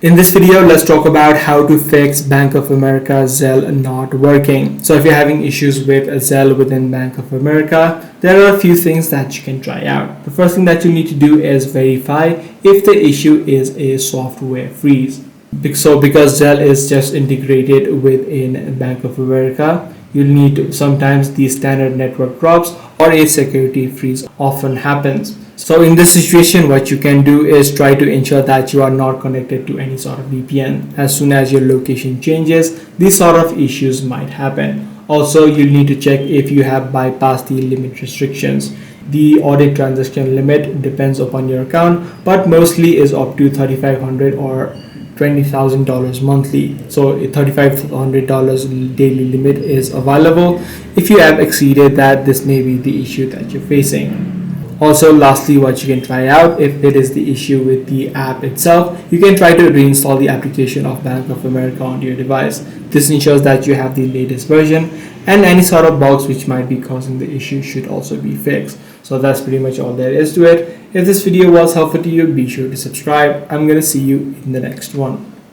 In this video, let's talk about how to fix Bank of America Zelle not working. So if you're having issues with a Zelle within Bank of America, there are a few things that you can try out. The first thing that you need to do is verify if the issue is a software freeze. So because Zelle is just integrated within Bank of America, you'll need sometimes the standard network drops or a security freeze often happens. So in this situation, what you can do is try to ensure that you are not connected to any sort of VPN. As soon as your location changes, these sort of issues might happen. Also, you'll need to check if you have bypassed the limit restrictions. The audit transaction limit depends upon your account, but mostly is up to $3,500 or $20,000 monthly. So a $3,500 daily limit is available. If you have exceeded that, this may be the issue that you're facing. Also, lastly, what you can try out, if it is the issue with the app itself, you can try to reinstall the application of Bank of America onto your device. This ensures that you have the latest version, and any sort of bugs which might be causing the issue should also be fixed. So that's pretty much all there is to it. If this video was helpful to you, be sure to subscribe. I'm gonna see you in the next one.